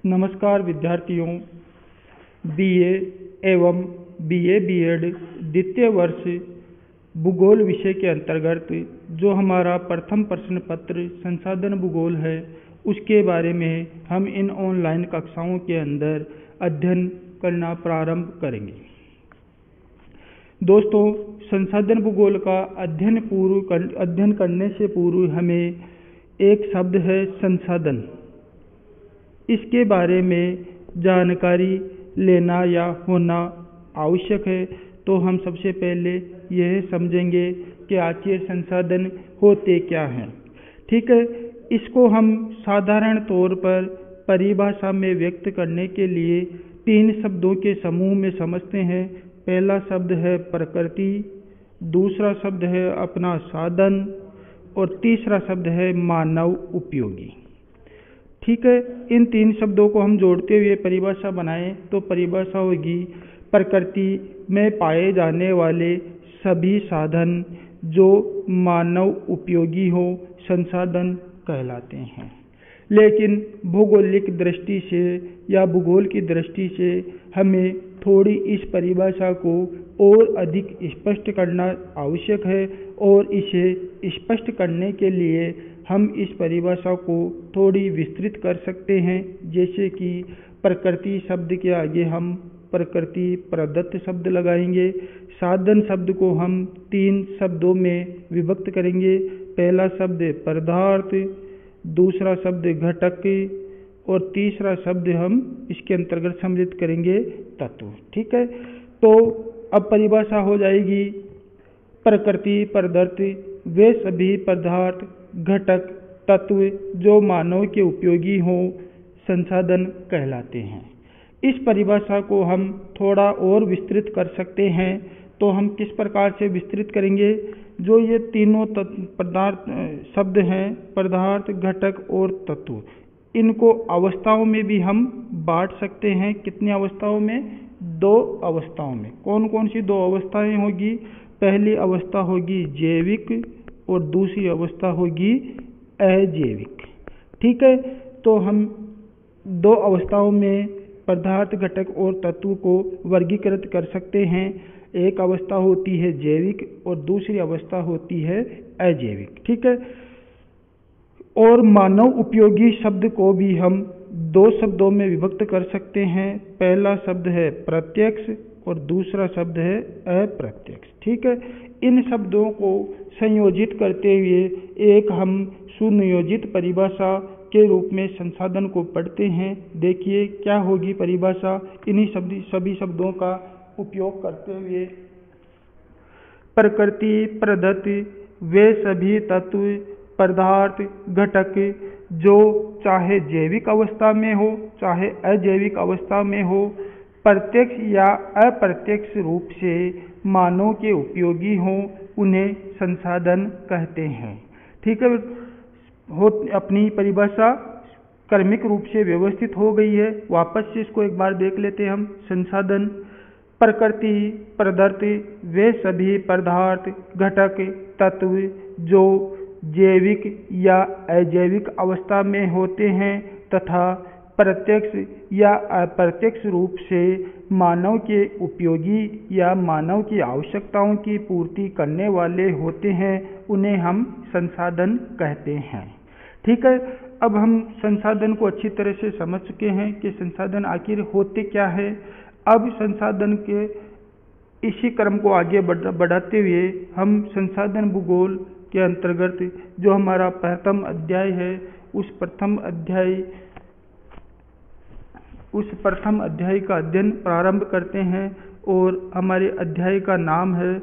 नमस्कार विद्यार्थियों, बीए एवं बीए बीएड द्वितीय वर्ष भूगोल विषय के अंतर्गत जो हमारा प्रथम प्रश्न पत्र संसाधन भूगोल है, उसके बारे में हम इन ऑनलाइन कक्षाओं के अंदर अध्ययन करना प्रारंभ करेंगे। दोस्तों, संसाधन भूगोल का अध्ययन करने से पूर्व हमें एक शब्द है संसाधन, इसके बारे में जानकारी लेना या होना आवश्यक है। तो हम सबसे पहले यह समझेंगे कि आखिर संसाधन होते क्या हैं। ठीक है, इसको हम साधारण तौर पर परिभाषा में व्यक्त करने के लिए 3 शब्दों के समूह में समझते हैं। पहला शब्द है प्रकृति, दूसरा शब्द है अपना साधन और तीसरा शब्द है मानव उपयोगी। ठीक है, इन 3 शब्दों को हम जोड़ते हुए परिभाषा बनाएं तो परिभाषा होगी प्रकृति में पाए जाने वाले सभी साधन जो मानव उपयोगी हो संसाधन कहलाते हैं। लेकिन भौगोलिक दृष्टि से या भूगोल की दृष्टि से हमें थोड़ी इस परिभाषा को और अधिक स्पष्ट करना आवश्यक है, और इसे स्पष्ट करने के लिए हम इस परिभाषा को थोड़ी विस्तृत कर सकते हैं। जैसे कि प्रकृति शब्द के आगे हम प्रकृति प्रदत्त शब्द लगाएंगे। साधन शब्द को हम 3 शब्दों में विभक्त करेंगे। पहला शब्द पदार्थ, दूसरा शब्द घटक और तीसरा शब्द हम इसके अंतर्गत सम्मिलित करेंगे तत्व। ठीक है, तो अब परिभाषा हो जाएगी प्रकृति पदार्थ वे सभी पदार्थ घटक तत्व जो मानव के उपयोगी हो संसाधन कहलाते हैं। इस परिभाषा को हम थोड़ा और विस्तृत कर सकते हैं। तो हम किस प्रकार से विस्तृत करेंगे? जो ये तीनों पदार्थ शब्द हैं, पदार्थ घटक और तत्व, इनको अवस्थाओं में भी हम बांट सकते हैं। कितनी अवस्थाओं में? 2 अवस्थाओं में। कौन कौन सी 2 अवस्थाएं होगी? पहली अवस्था होगी जैविक और दूसरी अवस्था होगी अजैविक। ठीक है, तो हम 2 अवस्थाओं में पदार्थ घटक और तत्व को वर्गीकृत कर सकते हैं। एक अवस्था होती है जैविक और दूसरी अवस्था होती है अजैविक। ठीक है, और मानव उपयोगी शब्द को भी हम 2 शब्दों में विभक्त कर सकते हैं। पहला शब्द है प्रत्यक्ष और दूसरा शब्द है अप्रत्यक्ष। ठीक है, इन शब्दों को संयोजित करते हुए एक हम सुनियोजित परिभाषा के रूप में संसाधन को पढ़ते हैं। देखिए क्या होगी परिभाषा इन्हीं सभी शब्दों का उपयोग करते हुए। प्रकृति प्रदत्त वे सभी तत्व पदार्थ घटक जो चाहे जैविक अवस्था में हो चाहे अजैविक अवस्था में हो, प्रत्यक्ष या अप्रत्यक्ष रूप से मानव के उपयोगी हो, उन्हें संसाधन कहते हैं। ठीक है, अपनी परिभाषा क्रमिक रूप से व्यवस्थित हो गई है। वापस से इसको एक बार देख लेते हैं हम। संसाधन प्रकृति पदार्थ वे सभी पदार्थ घटक तत्व जो जैविक या अजैविक अवस्था में होते हैं तथा प्रत्यक्ष या अप्रत्यक्ष रूप से मानव के उपयोगी या मानव की आवश्यकताओं की पूर्ति करने वाले होते हैं, उन्हें हम संसाधन कहते हैं। ठीक है, अब हम संसाधन को अच्छी तरह से समझ चुके हैं कि संसाधन आखिर होते क्या है। अब संसाधन के इसी क्रम को आगे बढ़ाते हुए हम संसाधन भूगोल के अंतर्गत जो हमारा प्रथम अध्याय है, उस प्रथम अध्याय का अध्ययन प्रारंभ करते हैं। और हमारे अध्याय का नाम है,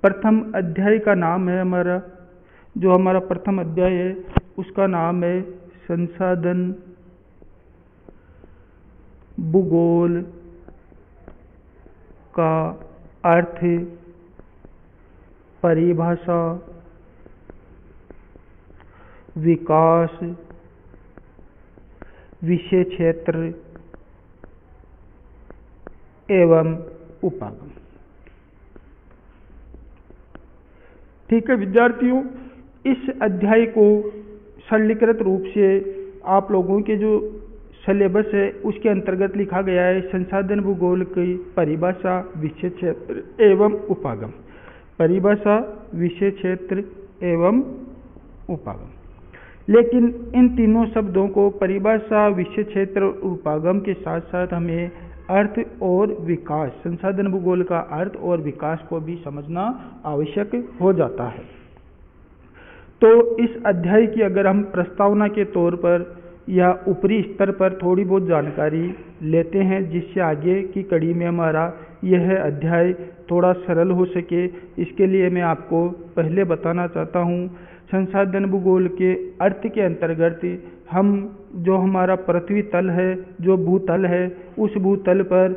प्रथम अध्याय का नाम है हमारा प्रथम अध्याय है उसका नाम है संसाधन भूगोल का अर्थ, परिभाषा, विकास, विषय क्षेत्र एवं उपागम। ठीक है विद्यार्थियों, इस अध्याय को सरलीकृत रूप से आप लोगों के जो सिलेबस है उसके अंतर्गत लिखा गया है संसाधन भूगोल की परिभाषा, विषय क्षेत्र एवं उपागम। परिभाषा, विषय क्षेत्र एवं उपागम। लेकिन इन तीनों शब्दों को, परिभाषा, विषय क्षेत्र और उपागम के साथ साथ हमें अर्थ और विकास, संसाधन भूगोल का अर्थ और विकास को भी समझना आवश्यक हो जाता है। तो इस अध्याय की अगर हम प्रस्तावना के तौर पर या ऊपरी स्तर पर थोड़ी बहुत जानकारी लेते हैं, जिससे आगे की कड़ी में हमारा यह अध्याय थोड़ा सरल हो सके, इसके लिए मैं आपको पहले बताना चाहता हूँ संसाधन भूगोल के अर्थ के अंतर्गत हम जो हमारा पृथ्वी तल है, जो भूतल है, उस भूतल पर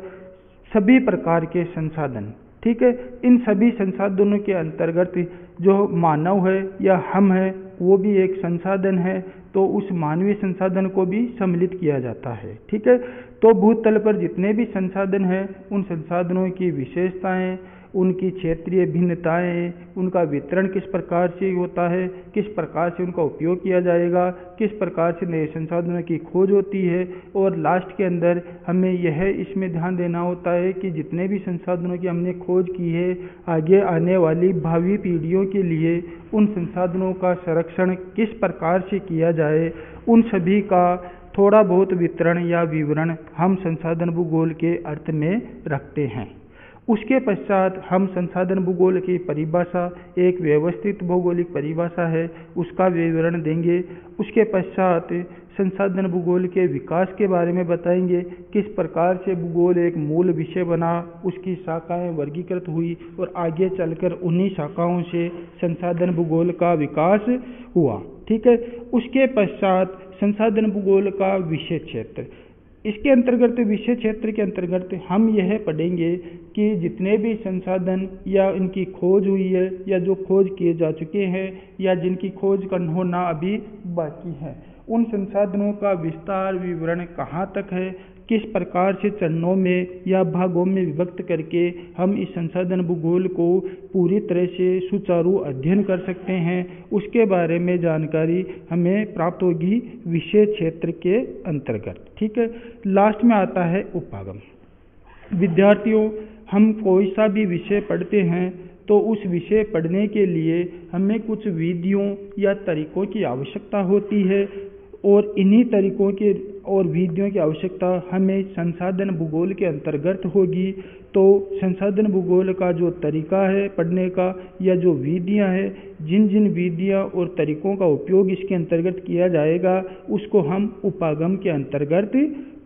सभी प्रकार के संसाधन, ठीक है, इन सभी संसाधनों के अंतर्गत जो मानव है या हम है वो भी एक संसाधन है, तो उस मानवीय संसाधन को भी सम्मिलित किया जाता है। ठीक है, तो भूतल पर जितने भी संसाधन हैं उन संसाधनों की विशेषताएं, उनकी क्षेत्रीय भिन्नताएं, उनका वितरण किस प्रकार से होता है, किस प्रकार से उनका उपयोग किया जाएगा, किस प्रकार से नए संसाधनों की खोज होती है, और लास्ट के अंदर हमें यह इसमें ध्यान देना होता है कि जितने भी संसाधनों की हमने खोज की है, आगे आने वाली भावी पीढ़ियों के लिए उन संसाधनों का संरक्षण किस प्रकार से किया जाए, उन सभी का थोड़ा बहुत वितरण या विवरण हम संसाधन भूगोल के अर्थ में रखते हैं। उसके पश्चात हम संसाधन भूगोल की परिभाषा, एक व्यवस्थित भौगोलिक परिभाषा है, उसका विवरण देंगे। उसके पश्चात संसाधन भूगोल के विकास के बारे में बताएंगे, किस प्रकार से भूगोल एक मूल विषय बना, उसकी शाखाएं वर्गीकृत हुई और आगे चलकर उन्हीं शाखाओं से संसाधन भूगोल का विकास हुआ। ठीक है, उसके पश्चात संसाधन भूगोल का विषय क्षेत्र, इसके अंतर्गत विषय क्षेत्र के अंतर्गत हम यह पढ़ेंगे कि जितने भी संसाधन या इनकी खोज हुई है या जो खोज किए जा चुके हैं या जिनकी खोज होना अभी बाकी है, उन संसाधनों का विस्तार विवरण कहाँ तक है, किस प्रकार से चरणों में या भागों में विभक्त करके हम इस संसाधन भूगोल को पूरी तरह से सुचारू अध्ययन कर सकते हैं, उसके बारे में जानकारी हमें प्राप्त होगी विषय क्षेत्र के अंतर्गत। ठीक है, लास्ट में आता है उपागम। विद्यार्थियों, हम कोई सा भी विषय पढ़ते हैं तो उस विषय पढ़ने के लिए हमें कुछ विधियों या तरीकों की आवश्यकता होती है, और इन्हीं तरीकों के और विधियों की आवश्यकता हमें संसाधन भूगोल के अंतर्गत होगी। तो संसाधन भूगोल का जो तरीका है पढ़ने का या जो विधियां हैं, जिन जिन विधियां और तरीकों का उपयोग इसके अंतर्गत किया जाएगा, उसको हम उपागम के अंतर्गत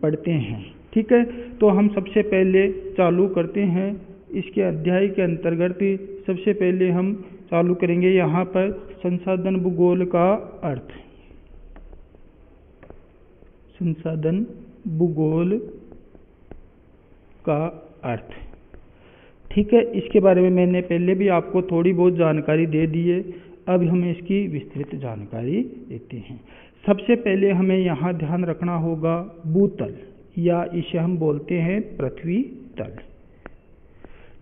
पढ़ते हैं। ठीक है, तो हम सबसे पहले चालू करते हैं इसके अध्याय के अंतर्गत। सबसे पहले हम चालू करेंगे यहाँ पर संसाधन भूगोल का अर्थ। संसाधन भूगोल का अर्थ, ठीक है, इसके बारे में मैंने पहले भी आपको थोड़ी बहुत जानकारी दे दी है, अब हम इसकी विस्तृत जानकारी देते हैं। सबसे पहले हमें यहाँ ध्यान रखना होगा भूतल, या इसे हम बोलते हैं पृथ्वी तल।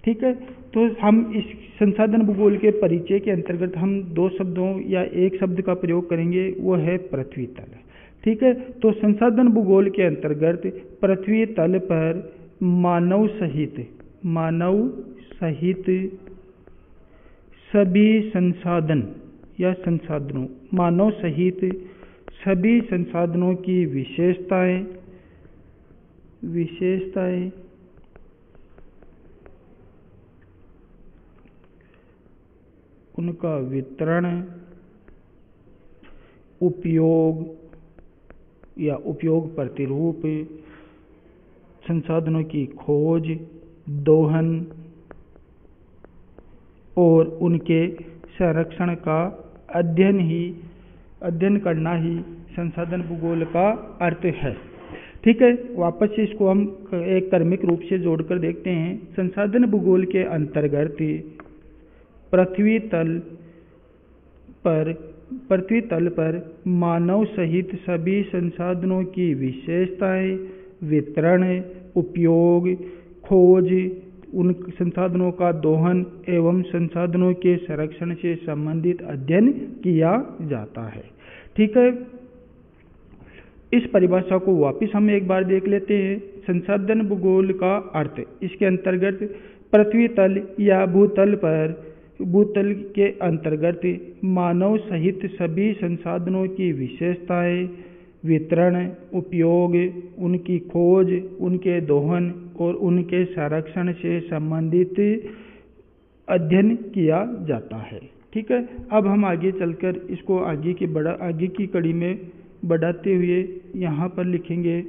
ठीक है, तो हम इस संसाधन भूगोल के परिचय के अंतर्गत हम दो शब्दों या एक शब्द का प्रयोग करेंगे, वो है पृथ्वी तल। ठीक है, तो संसाधन भूगोल के अंतर्गत पृथ्वी तल पर मानव सहित सभी संसाधन या संसाधनों, मानव सहित सभी संसाधनों की विशेषताएं उनका वितरण, उपयोग या उपयोग प्रतिरूप, संसाधनों की खोज, दोहन और उनके संरक्षण का अध्ययन करना ही संसाधन भूगोल का अर्थ है। ठीक है, वापस से इसको हम एक क्रमिक रूप से जोड़कर देखते हैं। संसाधन भूगोल के अंतर्गत पृथ्वी तल पर मानव सहित सभी संसाधनों की विशेषताएं, वितरण, उपयोग, खोज, उन संसाधनों का दोहन एवं संसाधनों के संरक्षण से संबंधित अध्ययन किया जाता है। ठीक है, इस परिभाषा को वापस हम एक बार देख लेते हैं। संसाधन भूगोल का अर्थ, इसके अंतर्गत पृथ्वी तल या भूतल के अंतर्गत मानव सहित सभी संसाधनों की विशेषताएं, वितरण, उपयोग, उनकी खोज, उनके दोहन और उनके संरक्षण से संबंधित अध्ययन किया जाता है। ठीक है, अब हम आगे चलकर इसको आगे की कड़ी में बढ़ाते हुए यहाँ पर लिखेंगे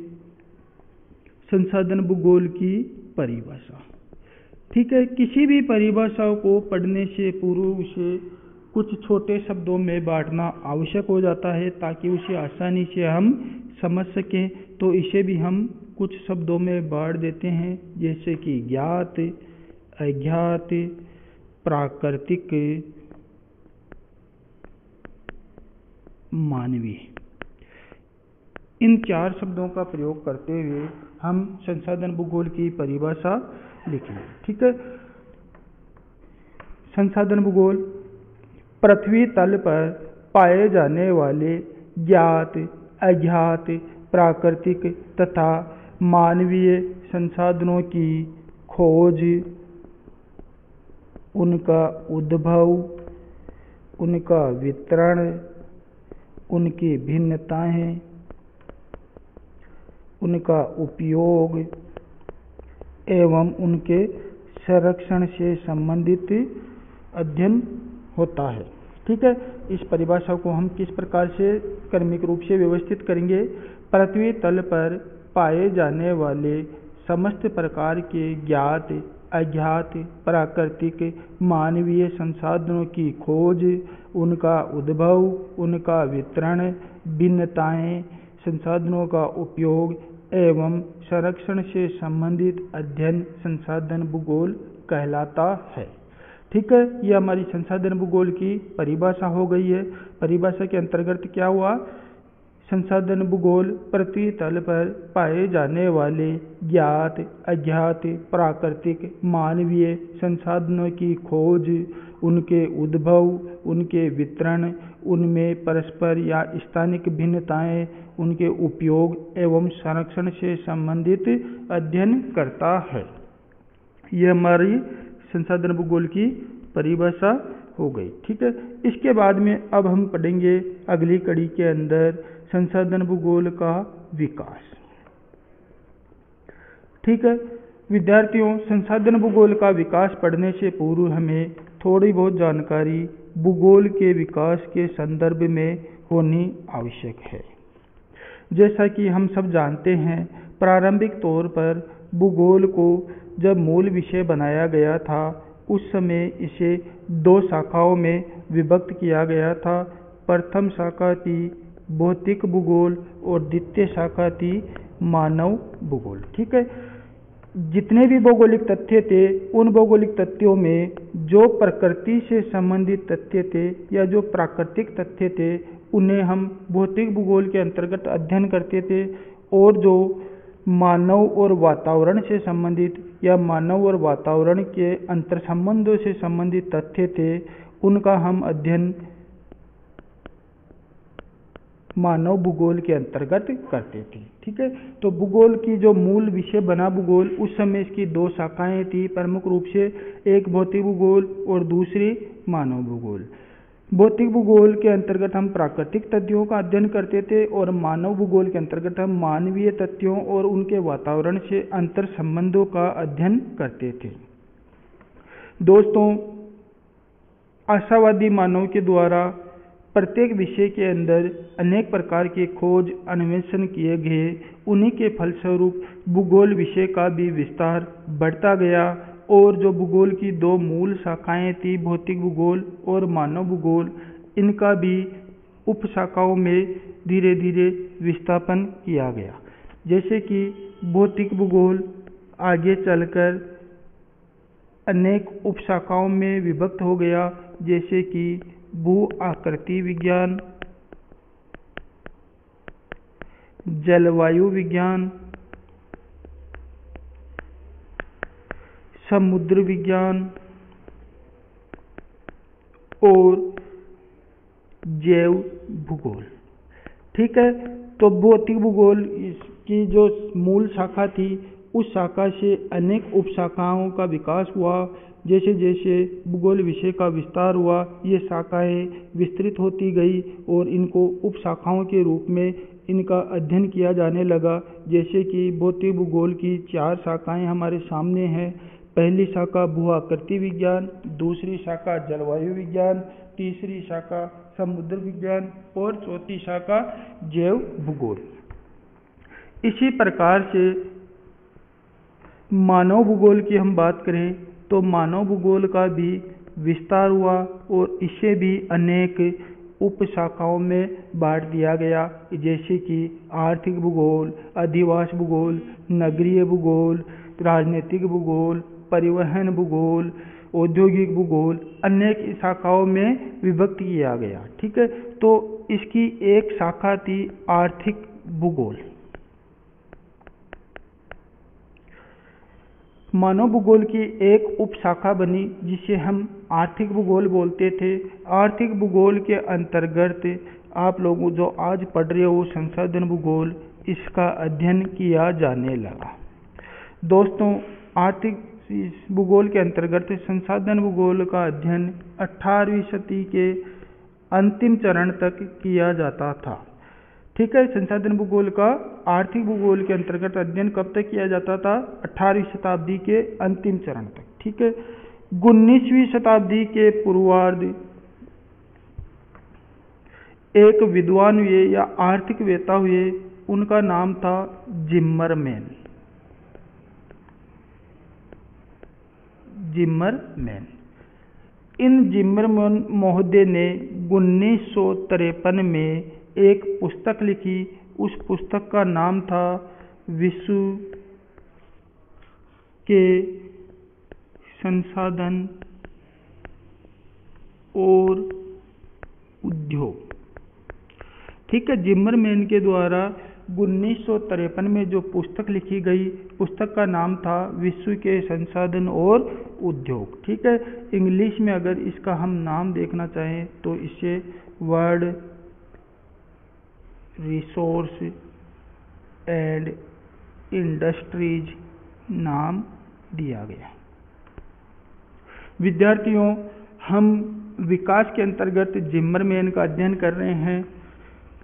संसाधन भूगोल की परिभाषा। ठीक है, किसी भी परिभाषा को पढ़ने से पूर्व उसे कुछ छोटे शब्दों में बांटना आवश्यक हो जाता है ताकि उसे आसानी से हम समझ सकें। तो इसे भी हम कुछ शब्दों में बांट देते हैं, जैसे कि ज्ञात, अज्ञात, प्राकृतिक, मानवीय। इन 4 शब्दों का प्रयोग करते हुए हम संसाधन भूगोल की परिभाषा लिखेंगे। ठीक है, संसाधन भूगोल पृथ्वी तल पर पाए जाने वाले ज्ञात, अज्ञात, प्राकृतिक तथा मानवीय संसाधनों की खोज, उनका उद्भव, उनका वितरण, उनकी भिन्नताएं, उनका उपयोग एवं उनके संरक्षण से संबंधित अध्ययन होता है। ठीक है, इस परिभाषा को हम किस प्रकार से क्रमिक रूप से व्यवस्थित करेंगे। पृथ्वी तल पर पाए जाने वाले समस्त प्रकार के ज्ञात, अज्ञात, प्राकृतिक, मानवीय संसाधनों की खोज, उनका उद्भव, उनका वितरण, भिन्नताएं, संसाधनों का उपयोग एवं संरक्षण से संबंधित अध्ययन संसाधन भूगोल कहलाता है। ठीक है, यह हमारी संसाधन भूगोल की परिभाषा हो गई है। परिभाषा के अंतर्गत क्या हुआ, संसाधन भूगोल पृथ्वी तल पर पाए जाने वाले ज्ञात, अज्ञात, प्राकृतिक, मानवीय संसाधनों की खोज, उनके उद्भव, उनके वितरण, उनमें परस्पर या स्थानिक भिन्नताएं, उनके उपयोग एवं संरक्षण से संबंधित अध्ययन करता है। यह हमारी संसाधन भूगोल की परिभाषा हो गई। ठीक है, इसके बाद में अब हम पढ़ेंगे अगली कड़ी के अंदर संसाधन भूगोल का विकास। ठीक है विद्यार्थियों, संसाधन भूगोल का विकास पढ़ने से पूर्व हमें थोड़ी बहुत जानकारी भूगोल के विकास के संदर्भ में होनी आवश्यक है। जैसा कि हम सब जानते हैं, प्रारंभिक तौर पर भूगोल को जब मूल विषय बनाया गया था उस समय इसे 2 शाखाओं में विभक्त किया गया था। प्रथम शाखा थी भौतिक भूगोल और द्वितीय शाखा थी मानव भूगोल। ठीक है, जितने भी भौगोलिक तथ्य थे उन भौगोलिक तथ्यों में जो प्रकृति से संबंधित तथ्य थे या जो प्राकृतिक तथ्य थे उन्हें हम भौतिक भूगोल के अंतर्गत अध्ययन करते थे, और जो मानव और वातावरण से संबंधित या मानव और वातावरण के अंतर संबंधों से संबंधित तथ्य थे उनका हम अध्ययन मानव भूगोल के अंतर्गत करते थे। ठीक है, तो भूगोल की जो मूल विषय बना भूगोल, उस समय इसकी 2 शाखाएं थी प्रमुख रूप से, एक भौतिक भूगोल और दूसरी मानव भूगोल। भौतिक भूगोल के अंतर्गत हम प्राकृतिक तथ्यों का अध्ययन करते थे और मानव भूगोल के अंतर्गत हम मानवीय तथ्यों और उनके वातावरण से अंतर संबंधों का अध्ययन करते थे। दोस्तों, आशावादी मानव के द्वारा प्रत्येक विषय के अंदर अनेक प्रकार के खोज अन्वेषण किए गए, उन्हीं के फलस्वरूप भूगोल विषय का भी विस्तार बढ़ता गया और जो भूगोल की 2 मूल शाखाएं थी भौतिक भूगोल और मानव भूगोल, इनका भी उप शाखाओं में धीरे धीरे विस्थापन किया गया। जैसे कि भौतिक भूगोल आगे चलकर अनेक उप शाखाओं में विभक्त हो गया, जैसे कि भू आकृति विज्ञान, जलवायु विज्ञान, समुद्र विज्ञान और जैव भूगोल। ठीक है, तो भौतिक भूगोल की जो मूल शाखा थी, उस शाखा से अनेक उपशाखाओं का विकास हुआ। जैसे जैसे भूगोल विषय का विस्तार हुआ, ये शाखाएं विस्तृत होती गई और इनको उपशाखाओं के रूप में इनका अध्ययन किया जाने लगा। जैसे कि भौतिक भूगोल की 4 शाखाएं हमारे सामने हैं। पहली शाखा भू आकृति विज्ञान, दूसरी शाखा जलवायु विज्ञान, तीसरी शाखा समुद्र विज्ञान और चौथी शाखा जैव भूगोल। इसी प्रकार से मानव भूगोल की हम बात करें तो मानव भूगोल का भी विस्तार हुआ और इसे भी अनेक उपशाखाओं में बांट दिया गया। जैसे कि आर्थिक भूगोल, अधिवास भूगोल, नगरीय भूगोल, राजनीतिक भूगोल, परिवहन भूगोल, औद्योगिक भूगोल, अनेक शाखाओं में विभक्त किया गया। ठीक है, तो इसकी एक शाखा थी आर्थिक भूगोल। मानव भूगोल की एक उपशाखा बनी जिसे हम आर्थिक भूगोल बोलते थे। आर्थिक भूगोल के अंतर्गत आप लोग जो आज पढ़ रहे हो संसाधन भूगोल, इसका अध्ययन किया जाने लगा। दोस्तों, आर्थिक भूगोल के अंतर्गत संसाधन भूगोल का अध्ययन 18वीं सदी के अंतिम चरण तक किया जाता था। ठीक है, संसाधन भूगोल का आर्थिक भूगोल के अंतर्गत अध्ययन कब तक किया जाता था? 18वीं शताब्दी के अंतिम चरण तक। ठीक है, 19वीं शताब्दी के पूर्वार्ध एक विद्वान हुए या आर्थिक वेता हुए, उनका नाम था जिम्मरमैन। इन जिम्मरमैन महोदय ने 1953 में एक पुस्तक लिखी। उस पुस्तक का नाम था विश्व के संसाधन और उद्योग। ठीक है, जिम्मरमैन के द्वारा 1953 में जो पुस्तक लिखी गई, पुस्तक का नाम था विश्व के संसाधन और उद्योग। ठीक है, इंग्लिश में अगर इसका हम नाम देखना चाहें तो इसे वर्ल्ड रिसोर्स एंड इंडस्ट्रीज नाम दिया गया। विद्यार्थियों, हम विकास के अंतर्गत जिम्मरमैन का अध्ययन कर रहे हैं।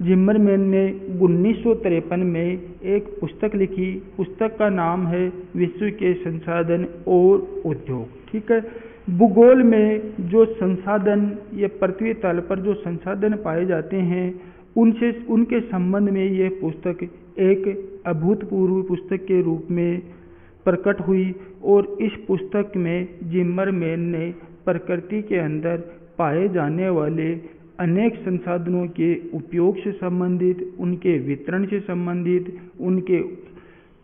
जिम्मरमैन ने 1953 में एक पुस्तक लिखी। पुस्तक का नाम है विश्व के संसाधन और उद्योग। ठीक है, भूगोल में जो संसाधन या पृथ्वी तल पर जो संसाधन पाए जाते हैं, उनके संबंध में ये पुस्तक एक अभूतपूर्व पुस्तक के रूप में प्रकट हुई। और इस पुस्तक में जिम्मरमैन ने प्रकृति के अंदर पाए जाने वाले अनेक संसाधनों के उपयोग से संबंधित, उनके वितरण से संबंधित, उनके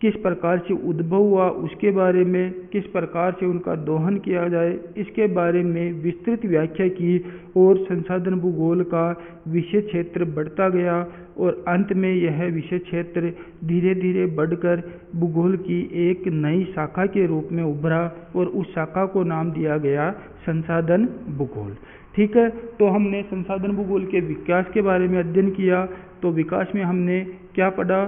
किस प्रकार से उद्भव हुआ उसके बारे में, किस प्रकार से उनका दोहन किया जाए, इसके बारे में विस्तृत व्याख्या की। और संसाधन भूगोल का विषय क्षेत्र बढ़ता गया और अंत में यह विषय क्षेत्र धीरे धीरे बढ़कर भूगोल की एक नई शाखा के रूप में उभरा और उस शाखा को नाम दिया गया संसाधन भूगोल। ठीक है, तो हमने संसाधन भूगोल के विकास के बारे में अध्ययन किया। तो विकास में हमने क्या पढ़ा?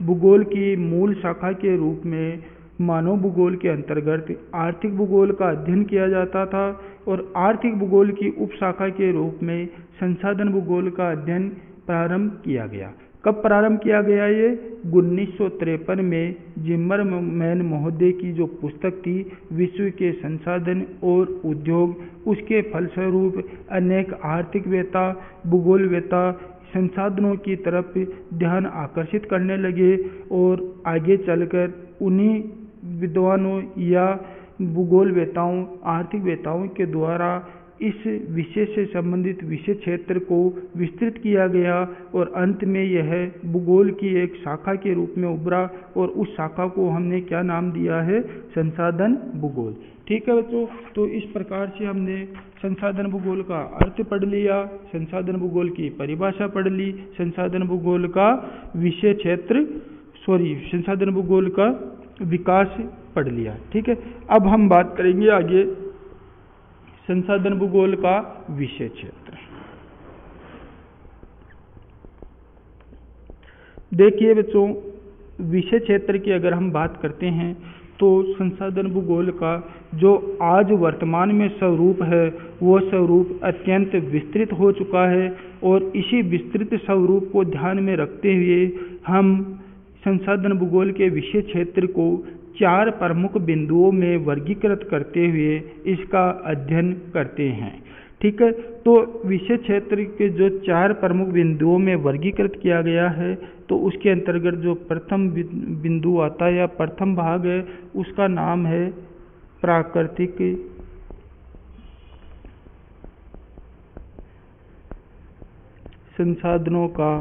भूगोल की मूल शाखा के रूप में मानव भूगोल के अंतर्गत आर्थिक भूगोल का अध्ययन किया जाता था और आर्थिक भूगोल की उपशाखा के रूप में संसाधन भूगोल का अध्ययन प्रारंभ किया गया। कब प्रारंभ किया गया? ये 1953 में जिम्मरमैन महोदय की जो पुस्तक थी विश्व के संसाधन और उद्योग, उसके फलस्वरूप अनेक आर्थिकवेता, भूगोलवेता संसाधनों की तरफ ध्यान आकर्षित करने लगे और आगे चलकर उन्हीं विद्वानों या भूगोलवेताओं, आर्थिकवेताओं के द्वारा इस विषय से संबंधित विषय क्षेत्र को विस्तृत किया गया और अंत में यह भूगोल की एक शाखा के रूप में उभरा और उस शाखा को हमने क्या नाम दिया है? संसाधन भूगोल। ठीक है बच्चों, तो इस प्रकार से हमने संसाधन भूगोल का अर्थ पढ़ लिया, संसाधन भूगोल की परिभाषा पढ़ ली, संसाधन भूगोल का विषय क्षेत्र संसाधन भूगोल का विकास पढ़ लिया। ठीक है, अब हम बात करेंगे आगे संसाधन भूगोल का विषय क्षेत्र। देखिए बच्चों, विषय क्षेत्र की अगर हम बात करते हैं तो संसाधन भूगोल का जो आज वर्तमान में स्वरूप है वो स्वरूप अत्यंत विस्तृत हो चुका है, और इसी विस्तृत स्वरूप को ध्यान में रखते हुए हम संसाधन भूगोल के विषय क्षेत्र को 4 प्रमुख बिंदुओं में वर्गीकृत करते हुए इसका अध्ययन करते हैं। ठीक है, तो विषय क्षेत्र के जो 4 प्रमुख बिंदुओं में वर्गीकृत किया गया है, तो उसके अंतर्गत जो प्रथम बिंदु आता है या प्रथम भाग है उसका नाम है प्राकृतिक संसाधनों का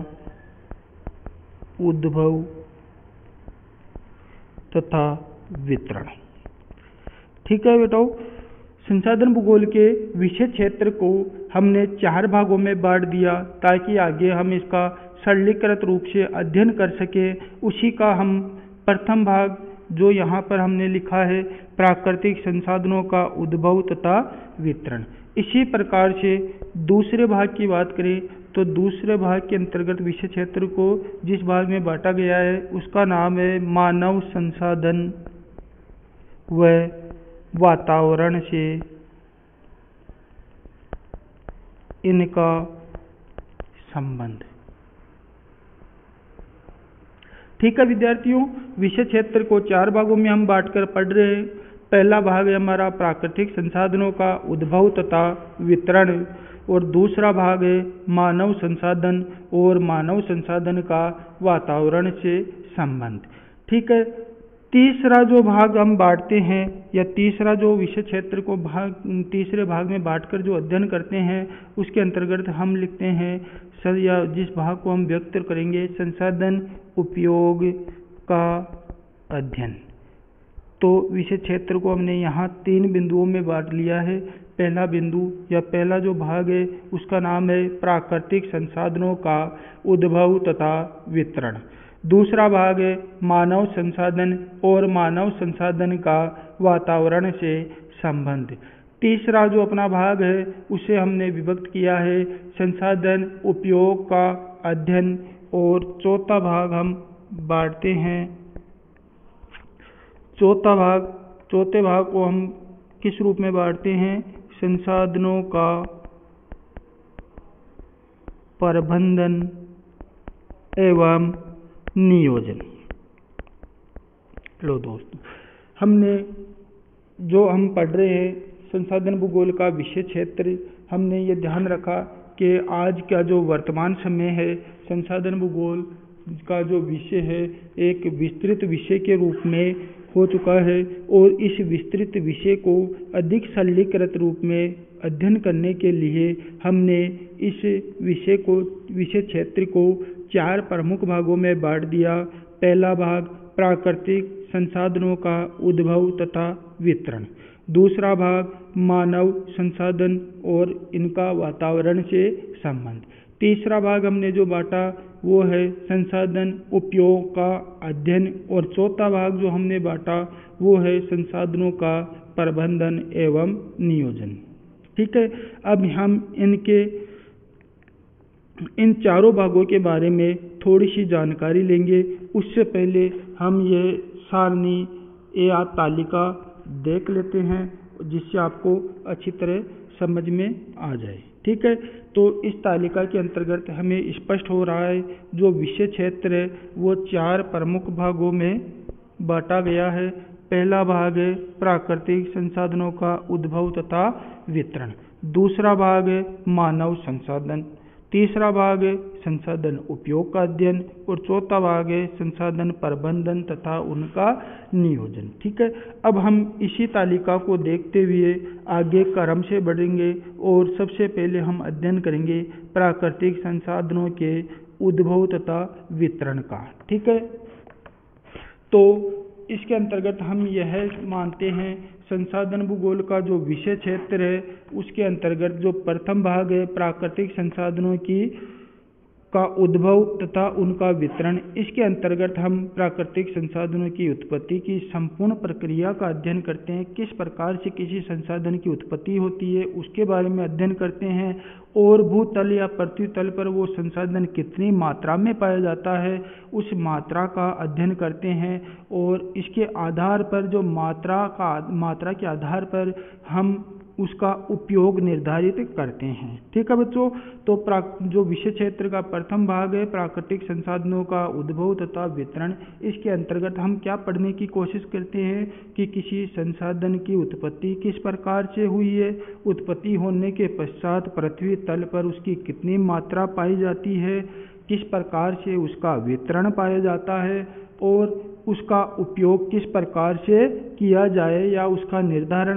उद्भव तथा वितरण। ठीक है बेटाओ, संसाधन भूगोल के विषय क्षेत्र को हमने 4 भागों में बांट दिया ताकि आगे हम इसका सरलीकृत रूप से अध्ययन कर सके। उसी का हम प्रथम भाग जो यहाँ पर हमने लिखा है प्राकृतिक संसाधनों का उद्भव तथा वितरण। इसी प्रकार से दूसरे भाग की बात करें तो दूसरे भाग के अंतर्गत विषय क्षेत्र को जिस भाग में बांटा गया है उसका नाम है मानव संसाधन व वातावरण से इनका संबंध। ठीक है विद्यार्थियों, विषय क्षेत्र को 4 भागों में हम बांटकर पढ़ रहे हैं। पहला भाग है हमारा प्राकृतिक संसाधनों का उद्भव तथा वितरण, और दूसरा भाग है मानव संसाधन और मानव संसाधन का वातावरण से संबंध। ठीक है, तीसरा जो भाग हम बांटते हैं या तीसरा जो विषय क्षेत्र को तीसरे भाग में बांटकर जो अध्ययन करते हैं उसके अंतर्गत हम लिखते हैं या जिस भाग को हम व्यक्त करेंगे संसाधन उपयोग का अध्ययन। तो विषय क्षेत्र को हमने यहाँ 3 बिंदुओं में बांट लिया है। पहला बिंदु या पहला जो भाग है उसका नाम है प्राकृतिक संसाधनों का उद्भव तथा वितरण। दूसरा भाग है मानव संसाधन और मानव संसाधन का वातावरण से संबंध। तीसरा जो अपना भाग है उसे हमने विभक्त किया है संसाधन उपयोग का अध्ययन, और चौथा भाग हम बांटते हैं। चौथे भाग को हम किस रूप में बांटते हैं? संसाधनों का प्रबंधन एवं नियोजन। लो दोस्तों, हम पढ़ रहे हैं संसाधन भूगोल का विषय क्षेत्र। हमने ये ध्यान रखा कि आज का जो वर्तमान समय है संसाधन भूगोल का जो विषय है एक विस्तृत विषय के रूप में हो चुका है, और इस विस्तृत विषय को अधिक सरलीकृत रूप में अध्ययन करने के लिए हमने इस विषय क्षेत्र को 4 प्रमुख भागों में बांट दिया। पहला भाग प्राकृतिक संसाधनों का उद्भव तथा वितरण, दूसरा भाग मानव संसाधन और इनका वातावरण से संबंध, तीसरा भाग हमने जो बांटा वो है संसाधन उपयोग का अध्ययन, और चौथा भाग जो हमने बांटा वो है संसाधनों का प्रबंधन एवं नियोजन। ठीक है, अब हम इन चारों भागों के बारे में थोड़ी सी जानकारी लेंगे। उससे पहले हम ये सारणी या तालिका देख लेते हैं जिससे आपको अच्छी तरह समझ में आ जाए। ठीक है, तो इस तालिका के अंतर्गत हमें स्पष्ट हो रहा है जो विषय क्षेत्र है वो 4 प्रमुख भागों में बांटा गया है। पहला भाग है प्राकृतिक संसाधनों का उद्भव तथा वितरण, दूसरा भाग है मानव संसाधन, तीसरा भाग है संसाधन उपयोग का अध्ययन, और चौथा भाग है संसाधन प्रबंधन तथा उनका नियोजन। ठीक है, अब हम इसी तालिका को देखते हुए आगे क्रम से बढ़ेंगे, और सबसे पहले हम अध्ययन करेंगे प्राकृतिक संसाधनों के उद्भव तथा वितरण का। ठीक है, तो इसके अंतर्गत हम यह मानते हैं संसाधन भूगोल का जो विषय क्षेत्र है उसके अंतर्गत जो प्रथम भाग है प्राकृतिक संसाधनों की का उद्भव तथा उनका वितरण। इसके अंतर्गत हम प्राकृतिक संसाधनों की उत्पत्ति की संपूर्ण प्रक्रिया का अध्ययन करते हैं। किस प्रकार से किसी संसाधन की उत्पत्ति होती है उसके बारे में अध्ययन करते हैं, और भूतल या पृथ्वी तल पर वो संसाधन कितनी मात्रा में पाया जाता है उस मात्रा का अध्ययन करते हैं, और इसके आधार पर जो मात्रा के आधार पर हम उसका उपयोग निर्धारित करते हैं। ठीक है बच्चों, तो जो विषय क्षेत्र का प्रथम भाग है प्राकृतिक संसाधनों का उद्भव तथा वितरण, इसके अंतर्गत हम क्या पढ़ने की कोशिश करते हैं कि किसी संसाधन की उत्पत्ति किस प्रकार से हुई है, उत्पत्ति होने के पश्चात पृथ्वी तल पर उसकी कितनी मात्रा पाई जाती है, किस प्रकार से उसका वितरण पाया जाता है, और उसका उपयोग किस प्रकार से किया जाए या उसका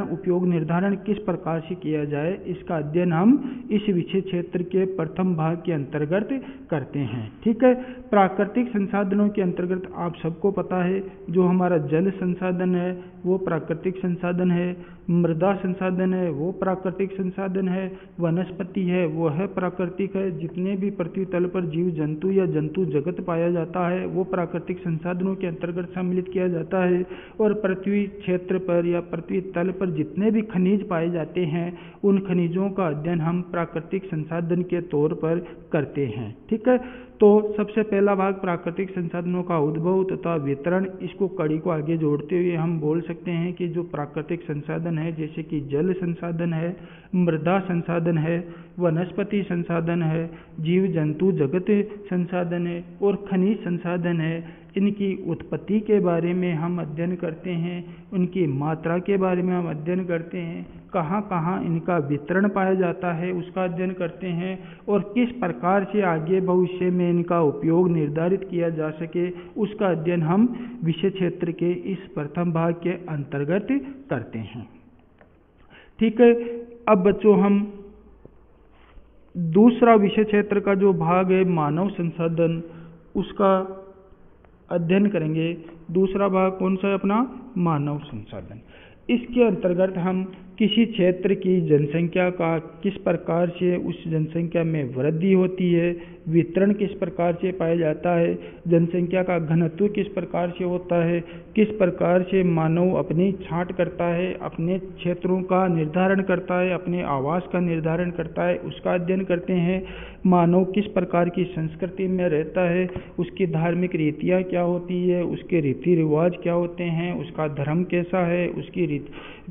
उपयोग निर्धारण किस प्रकार से किया जाए, इसका अध्ययन हम इस विषय क्षेत्र के प्रथम भाग के अंतर्गत करते हैं। ठीक है, प्राकृतिक संसाधनों के अंतर्गत आप सबको पता है जो हमारा जल संसाधन है वो प्राकृतिक संसाधन है, मृदा संसाधन है वो प्राकृतिक संसाधन है, वनस्पति है वो है प्राकृतिक है, जितने भी पृथ्वी तल पर जीव जंतु या जंतु जगत पाया जाता है वो प्राकृतिक संसाधनों के अंतर्गत सम्मिलित किया जाता है, और पृथ्वी क्षेत्र पर या पृथ्वी तल पर जितने भी खनिज पाए जाते हैं उन खनिजों का अध्ययन हम प्राकृतिक संसाधन के तौर पर करते हैं। ठीक है, तो सबसे पहला भाग प्राकृतिक संसाधनों का उद्भव तथा वितरण, इसको कड़ी को आगे जोड़ते हुए हम बोल सकते हैं कि जो प्राकृतिक संसाधन है जैसे कि जल संसाधन है, मृदा संसाधन है, वनस्पति संसाधन है, जीव जंतु जगत संसाधन है और खनिज संसाधन है, इनकी उत्पत्ति के बारे में हम अध्ययन करते हैं, उनकी मात्रा के बारे में हम अध्ययन करते हैं, कहाँ कहाँ इनका वितरण पाया जाता है उसका अध्ययन करते हैं, और किस प्रकार से आगे भविष्य में इनका उपयोग निर्धारित किया जा सके उसका अध्ययन हम विषय क्षेत्र के इस प्रथम भाग के अंतर्गत करते हैं। ठीक है, अब बच्चों हम दूसरा विषय क्षेत्र का जो भाग है मानव संसाधन उसका अध्ययन करेंगे। दूसरा भाग कौन सा है अपना, मानव संसाधन। इसके अंतर्गत हम किसी क्षेत्र की जनसंख्या का किस प्रकार से उस जनसंख्या में वृद्धि होती है, वितरण किस प्रकार से पाया जाता है, जनसंख्या का घनत्व किस प्रकार से होता है, किस प्रकार से मानव अपनी छांट करता है, अपने क्षेत्रों का निर्धारण करता है, अपने आवास का निर्धारण करता है, उसका अध्ययन करते हैं। मानव किस प्रकार की संस्कृति में रहता है, उसकी धार्मिक रीतियाँ क्या होती है, उसके रीति रिवाज क्या होते हैं, उसका धर्म कैसा है, उसकी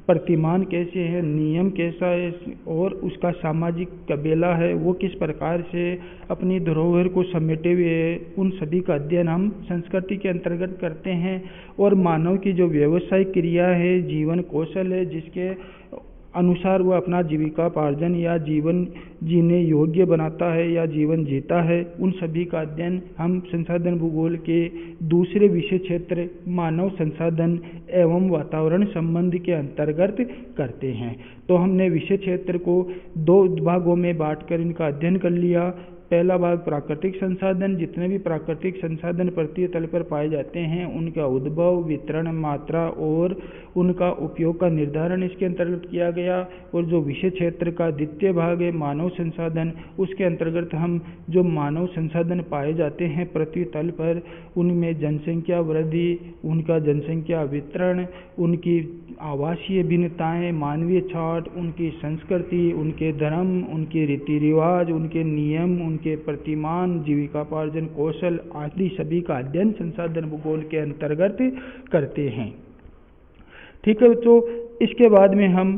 प्रतिमान कैसे है, नियम कैसा है, और उसका सामाजिक कबीला है वो किस प्रकार से अपनी धरोहर को समेटे हुए है, उन सभी का अध्ययन हम संस्कृति के अंतर्गत करते हैं। और मानव की जो व्यवसायिक क्रिया है, जीवन कौशल है, जिसके अनुसार वह अपना जीविकापार्जन या जीवन जीने योग्य बनाता है या जीवन जीता है, उन सभी का अध्ययन हम संसाधन भूगोल के दूसरे विषय क्षेत्र मानव संसाधन एवं वातावरण संबंध के अंतर्गत करते हैं। तो हमने विषय क्षेत्र को दो भागों में बांटकर इनका अध्ययन कर लिया। पहला भाग प्राकृतिक संसाधन, जितने भी प्राकृतिक संसाधन पृथ्वी तल पर पाए जाते हैं उनका उद्भव, वितरण, मात्रा और उनका उपयोग का निर्धारण इसके अंतर्गत किया गया। और जो विषय क्षेत्र का द्वितीय भाग है मानव संसाधन, उसके अंतर्गत हम जो मानव संसाधन पाए जाते हैं पृथ्वी तल पर उनमें जनसंख्या वृद्धि, उनका जनसंख्या वितरण, उनकी आवासीय भिन्नताएं, मानवीय छाट, उनकी संस्कृति, उनके धर्म, उनके रीति रिवाज, उनके नियम, उनके प्रतिमान, जीविकापार्जन कौशल आदि सभी का अध्ययन संसाधन भूगोल के अंतर्गत करते हैं। ठीक है बच्चों, इसके बाद में हम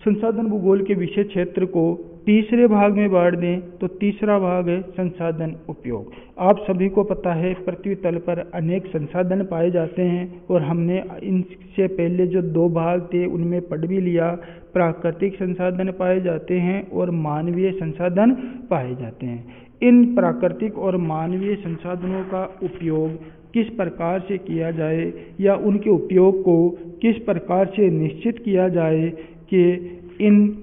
संसाधन भूगोल के विषय क्षेत्र को तीसरे भाग में बांट दें तो तीसरा भाग है संसाधन उपयोग। आप सभी को पता है पृथ्वी तल पर अनेक संसाधन पाए जाते हैं और हमने इनसे पहले जो दो भाग थे उनमें पढ़ भी लिया। प्राकृतिक संसाधन पाए जाते हैं और मानवीय संसाधन पाए जाते हैं। इन प्राकृतिक और मानवीय संसाधनों का उपयोग किस प्रकार से किया जाए या उनके उपयोग को किस प्रकार से निश्चित किया जाए कि इन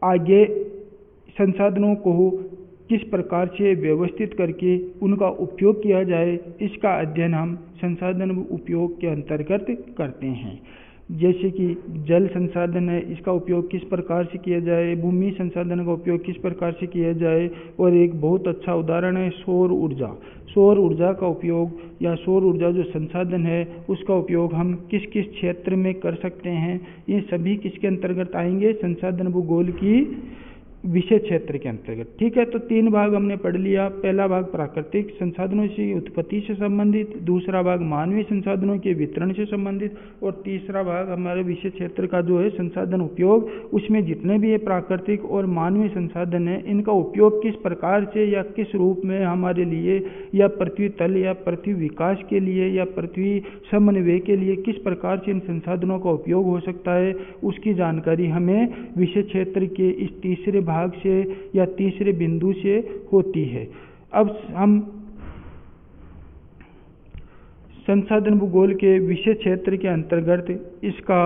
आगे संसाधनों को किस प्रकार से व्यवस्थित करके उनका उपयोग किया जाए, इसका अध्ययन हम संसाधन उपयोग के अंतर्गत करते हैं। जैसे कि जल संसाधन है, इसका उपयोग किस प्रकार से किया जाए, भूमि संसाधन का उपयोग किस प्रकार से किया जाए, और एक बहुत अच्छा उदाहरण है सौर ऊर्जा। सौर ऊर्जा का उपयोग या सौर ऊर्जा जो संसाधन है उसका उपयोग हम किस किस क्षेत्र में कर सकते हैं, ये सभी किसके अंतर्गत आएंगे, संसाधन भूगोल की विषय क्षेत्र के अंतर्गत। ठीक है, तो 3 भाग हमने पढ़ लिया। पहला भाग प्राकृतिक संसाधनों की उत्पत्ति से संबंधित, दूसरा भाग मानवीय संसाधनों के वितरण से संबंधित, और तीसरा भाग हमारे विषय क्षेत्र का जो है संसाधन उपयोग। उसमें जितने भी ये प्राकृतिक और मानवीय संसाधन है इनका उपयोग किस प्रकार से या किस रूप में हमारे लिए या पृथ्वी तल या पृथ्वी विकास के लिए या पृथ्वी समन्वय के लिए किस प्रकार से इन संसाधनों का उपयोग हो सकता है, उसकी जानकारी हमें विषय क्षेत्र के इस तीसरे भाग से या तीसरे बिंदु से होती है। अब हम संसाधन भूगोल के विषय क्षेत्र के अंतर्गत इसका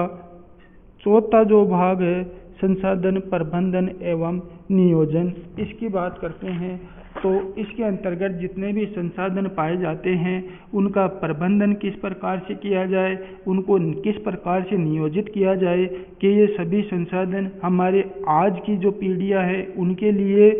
चौथा जो भाग है संसाधन प्रबंधन एवं नियोजन, इसकी बात करते हैं। तो इसके अंतर्गत जितने भी संसाधन पाए जाते हैं उनका प्रबंधन किस प्रकार से किया जाए, उनको किस प्रकार से नियोजित किया जाए कि ये सभी संसाधन हमारे आज की जो पीढ़ियां है उनके लिए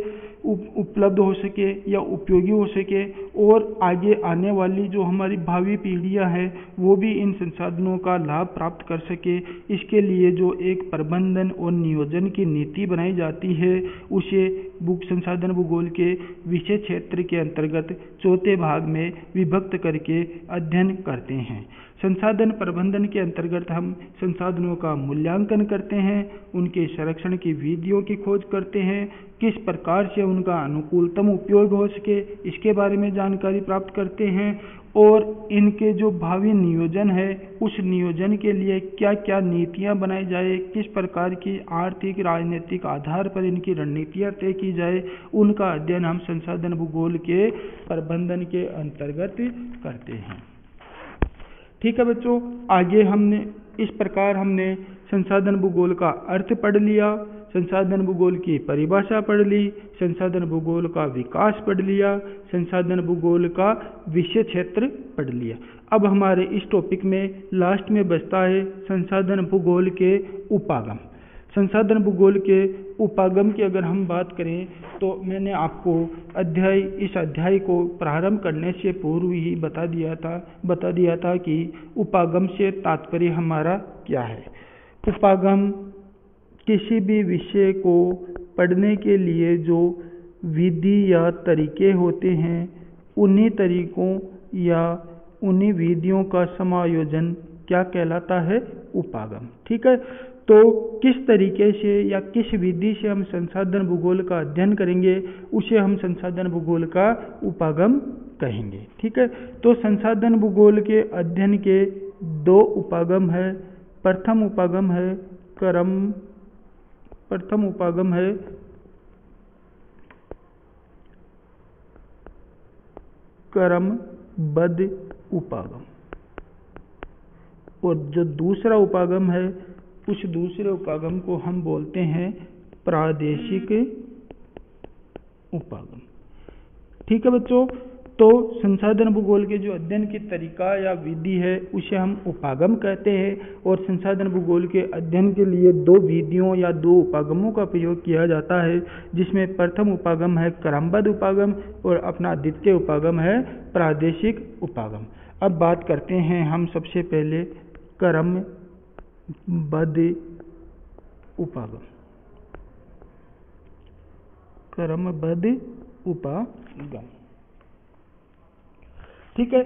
उपलब्ध हो सके या उपयोगी हो सके, और आगे आने वाली जो हमारी भावी पीढ़ियां हैं वो भी इन संसाधनों का लाभ प्राप्त कर सके। इसके लिए जो एक प्रबंधन और नियोजन की नीति बनाई जाती है उसे संसाधन भूगोल के विषय क्षेत्र के अंतर्गत चौथे भाग में विभक्त करके अध्ययन करते हैं। संसाधन प्रबंधन के अंतर्गत हम संसाधनों का मूल्यांकन करते हैं, उनके संरक्षण की विधियों की खोज करते हैं, किस प्रकार से उनका अनुकूलतम उपयोग हो सके इसके बारे में जानकारी प्राप्त करते हैं, और इनके जो भावी नियोजन है उस नियोजन के लिए क्या क्या नीतियां बनाई जाए, किस प्रकार की आर्थिक राजनीतिक आधार पर इनकी रणनीतियां तय की जाए, उनका अध्ययन हम संसाधन भूगोल के प्रबंधन के अंतर्गत करते हैं। ठीक है बच्चों, आगे हमने इस प्रकार हमने संसाधन भूगोल का अर्थ पढ़ लिया, संसाधन भूगोल की परिभाषा पढ़ ली, संसाधन भूगोल का विकास पढ़ लिया, संसाधन भूगोल का विषय क्षेत्र पढ़ लिया। अब हमारे इस टॉपिक में लास्ट में बचता है संसाधन भूगोल के उपागम। संसाधन भूगोल के उपागम की अगर हम बात करें तो मैंने आपको इस अध्याय को प्रारंभ करने से पूर्व ही बता दिया था कि उपागम से तात्पर्य हमारा क्या है। उपागम किसी भी विषय को पढ़ने के लिए जो विधि या तरीके होते हैं उन्हीं तरीकों या उन्हीं विधियों का समायोजन क्या कहलाता है, उपागम। ठीक है, तो किस तरीके से या किस विधि से हम संसाधन भूगोल का अध्ययन करेंगे उसे हम संसाधन भूगोल का उपागम कहेंगे। ठीक है, तो संसाधन भूगोल के अध्ययन के 2 उपागम है। प्रथम उपागम है क्रमबद्ध उपागम, और जो दूसरा उपागम है उस दूसरे उपागम को हम बोलते हैं प्रादेशिक उपागम। ठीक है बच्चों, तो संसाधन भूगोल के जो अध्ययन की तरीका या विधि है उसे हम उपागम कहते हैं, और संसाधन भूगोल के अध्ययन के लिए 2 विधियों या 2 उपागमों का प्रयोग किया जाता है, जिसमें प्रथम उपागम है क्रमबद्ध उपागम और अपना द्वितीय उपागम है प्रादेशिक उपागम। अब बात करते हैं हम सबसे पहले क्रमबद्ध उपागम। ठीक है,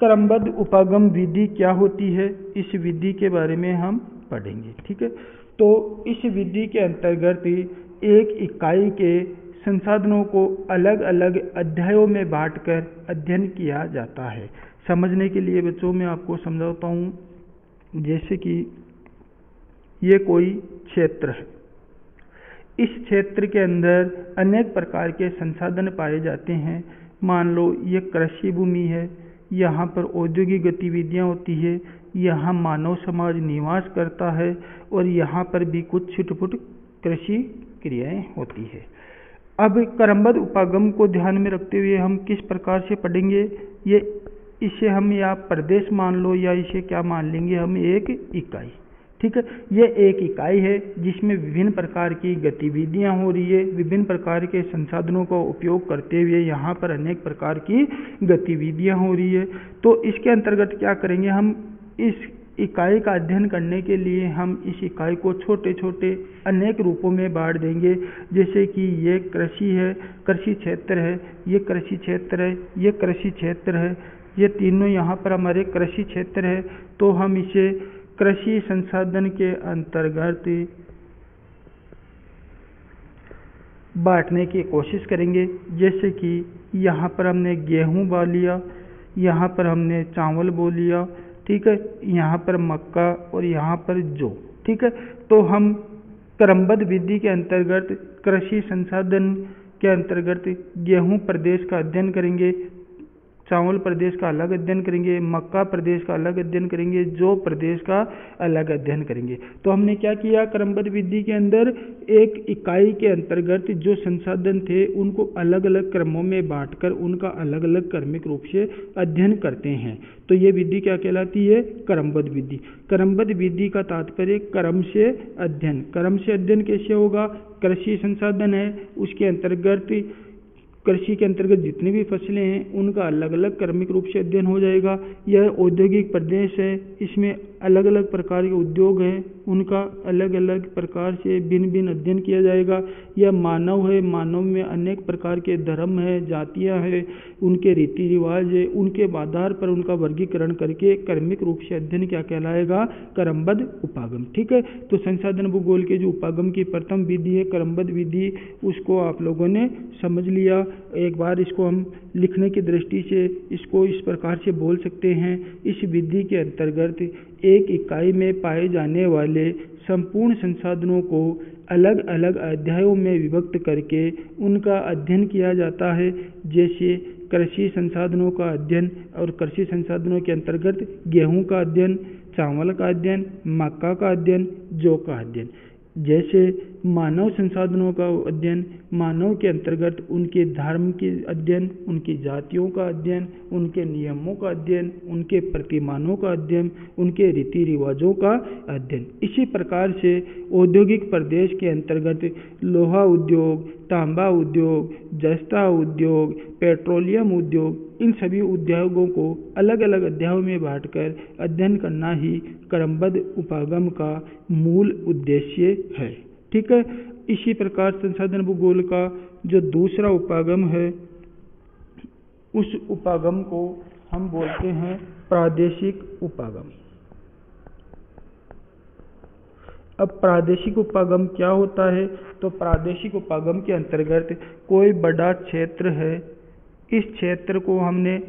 क्रमबद्ध उपागम विधि क्या होती है इस विधि के बारे में हम पढ़ेंगे। ठीक है, तो इस विधि के अंतर्गत एक इकाई के संसाधनों को अलग अलग अध्यायों में बांटकर अध्ययन किया जाता है। समझने के लिए बच्चों मैं आपको समझाता हूँ, जैसे कि ये कोई क्षेत्र है, इस क्षेत्र के अंदर अनेक प्रकार के संसाधन पाए जाते हैं। मान लो ये कृषि भूमि है, यहाँ पर औद्योगिक गतिविधियाँ होती है, यहाँ मानव समाज निवास करता है और यहाँ पर भी कुछ छिटपुट कृषि क्रियाएं होती है। अब क्रमबद्ध उपागम को ध्यान में रखते हुए हम किस प्रकार से पढ़ेंगे, इसे हम या प्रदेश मान लो या इसे क्या मान लेंगे हम, एक इकाई। ठीक है। ये एक इकाई है जिसमें विभिन्न प्रकार की गतिविधियां हो रही है, विभिन्न प्रकार के संसाधनों का उपयोग करते हुए यहाँ पर अनेक प्रकार की गतिविधियां हो रही है। तो इसके अंतर्गत क्या करेंगे, हम इस इकाई का अध्ययन करने के लिए हम इस इकाई को छोटे छोटे अनेक रूपों में बांट देंगे। जैसे कि ये कृषि है, कृषि क्षेत्र है, ये कृषि क्षेत्र है, ये कृषि क्षेत्र है, ये तीनों यहाँ पर हमारे कृषि क्षेत्र है। तो हम इसे कृषि संसाधन के अंतर्गत बांटने की कोशिश करेंगे। जैसे कि यहाँ पर हमने गेहूँ बो लिया, यहाँ पर हमने चावल बो लिया, ठीक है, यहाँ पर मक्का और यहाँ पर जौ, ठीक है। तो हम क्रमबद्ध विधि के अंतर्गत कृषि संसाधन के अंतर्गत गेहूँ प्रदेश का अध्ययन करेंगे, चावल प्रदेश का अलग अध्ययन करेंगे, मक्का प्रदेश का अलग अध्ययन करेंगे, जौ प्रदेश का अलग अध्ययन करेंगे। तो हमने क्या किया, क्रमबद्ध विधि के अंदर एक इकाई के अंतर्गत जो संसाधन थे उनको अलग अलग क्रमों में बांटकर उनका अलग अलग क्रमिक रूप से अध्ययन करते हैं। तो ये विधि क्या कहलाती है, क्रमबद्ध विधि। क्रमबद्ध विधि का तात्पर्य क्रम से अध्ययन। क्रम से अध्ययन कैसे होगा, कृषि संसाधन है, उसके अंतर्गत कृषि के अंतर्गत जितनी भी फसलें हैं उनका अलग अलग क्रमिक रूप से अध्ययन हो जाएगा। यह औद्योगिक प्रदेश है, इसमें अलग अलग प्रकार के उद्योग हैं, उनका अलग अलग प्रकार से भिन्न भिन्न अध्ययन किया जाएगा। यह मानव है, मानव में अनेक प्रकार के धर्म है, जातियां हैं, उनके रीति रिवाज है, उनके आधार पर उनका वर्गीकरण करके क्रमिक रूप से अध्ययन क्या कहलाएगा, क्रमबद्ध उपागम। ठीक है। तो संसाधन भूगोल के जो उपागम की प्रथम विधि है क्रमबद्ध विधि, उसको आप लोगों ने समझ लिया। एक बार इसको हम लिखने की दृष्टि से इसको इस प्रकार से बोल सकते हैं, इस विधि के अंतर्गत एक इकाई में पाए जाने वाले संपूर्ण संसाधनों को अलग अलग अध्यायों में विभक्त करके उनका अध्ययन किया जाता है। जैसे कृषि संसाधनों का अध्ययन, और कृषि संसाधनों के अंतर्गत गेहूं का अध्ययन, चावल का अध्ययन, मक्का का अध्ययन, जौ का अध्ययन। जैसे मानव संसाधनों का अध्ययन, मानव के अंतर्गत उनके धर्म के अध्ययन, उनकी जातियों का अध्ययन, उनके नियमों का अध्ययन, उनके प्रतिमानों का अध्ययन, उनके रीति रिवाजों का अध्ययन। इसी प्रकार से औद्योगिक प्रदेश के अंतर्गत लोहा उद्योग, तांबा उद्योग, जस्ता उद्योग, पेट्रोलियम उद्योग, इन सभी उद्योगों को अलग अलग अध्यायों में बांटकर अध्ययन करना ही क्रमबद्ध उपागम का मूल उद्देश्य है। ठीक है। इसी प्रकार संसाधन भूगोल का जो दूसरा उपागम है, उस उपागम को हम बोलते हैं प्रादेशिक उपागम। अब प्रादेशिक उपागम क्या होता है, तो प्रादेशिक उपागम के अंतर्गत कोई बड़ा क्षेत्र है, इस क्षेत्र को हमने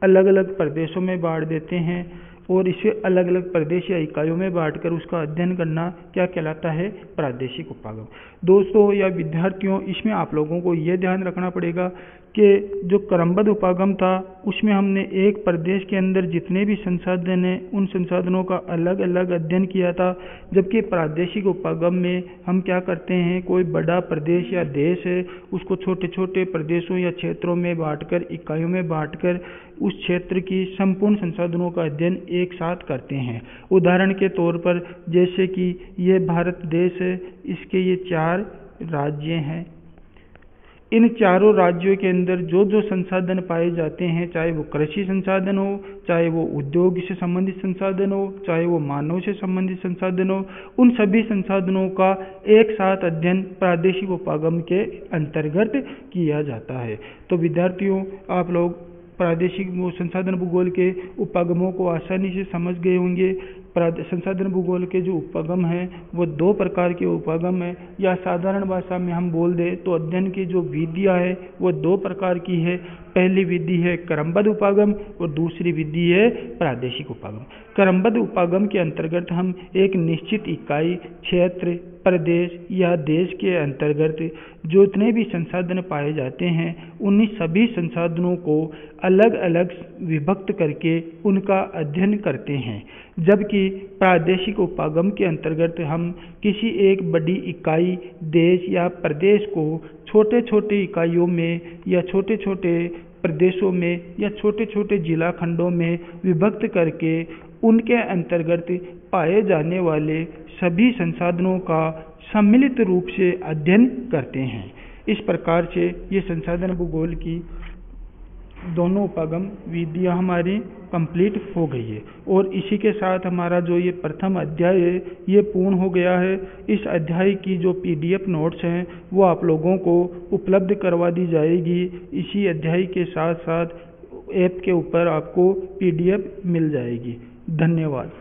अलग अलग प्रदेशों में बांट देते हैं और इसे अलग अलग प्रदेश या इकाइयों में बांटकर उसका अध्ययन करना क्या कहलाता है, प्रादेशिक उपागम। दोस्तों या विद्यार्थियों, इसमें आप लोगों को यह ध्यान रखना पड़ेगा कि जो क्रमबद्ध उपागम था उसमें हमने एक प्रदेश के अंदर जितने भी संसाधन हैं उन संसाधनों का अलग अलग अध्ययन किया था, जबकि प्रादेशिक उपागम में हम क्या करते हैं, कोई बड़ा प्रदेश या देश है उसको छोटे छोटे प्रदेशों या क्षेत्रों में बांटकर, इकाइयों में बांटकर उस क्षेत्र की संपूर्ण संसाधनों का अध्ययन एक साथ करते हैं। उदाहरण के तौर पर जैसे कि ये भारत देश है, इसके ये 4 राज्य हैं। इन चारों राज्यों के अंदर जो जो संसाधन पाए जाते हैं, चाहे वो कृषि संसाधन हो, चाहे वो उद्योग से संबंधित संसाधन हो, चाहे वो मानव से संबंधित संसाधन हो, उन सभी संसाधनों का एक साथ अध्ययन प्रादेशिक उपागम के अंतर्गत किया जाता है। तो विद्यार्थियों, आप लोग प्रादेशिक संसाधन भूगोल के उपागमों को आसानी से समझ गए होंगे। संसाधन भूगोल के जो उपागम हैं वो 2 प्रकार के उपागम हैं, या साधारण भाषा में हम बोल दें तो अध्ययन की जो विधियाँ है वो 2 प्रकार की है। पहली विधि है क्रमबद्ध उपागम और दूसरी विधि है प्रादेशिक उपागम। क्रमबद्ध उपागम के अंतर्गत हम एक निश्चित इकाई, क्षेत्र, प्रदेश या देश के अंतर्गत जितने भी संसाधन पाए जाते हैं उन्हीं सभी संसाधनों को अलग अलग विभक्त करके उनका अध्ययन करते हैं। जबकि प्रादेशिक उपागम के अंतर्गत हम किसी एक बड़ी इकाई, देश या प्रदेश को छोटे छोटे इकाइयों में या छोटे छोटे प्रदेशों में या छोटे छोटे जिला खंडों में विभक्त करके उनके अंतर्गत पाए जाने वाले सभी संसाधनों का सम्मिलित रूप से अध्ययन करते हैं। इस प्रकार से ये संसाधन भूगोल की दोनों उपागम विधियाँ हमारी कंप्लीट हो गई है। और इसी के साथ हमारा जो ये प्रथम अध्याय है ये पूर्ण हो गया है। इस अध्याय की जो PDF नोट्स हैं वो आप लोगों को उपलब्ध करवा दी जाएगी। इसी अध्याय के साथ साथ ऐप के ऊपर आपको PDF मिल जाएगी। धन्यवाद।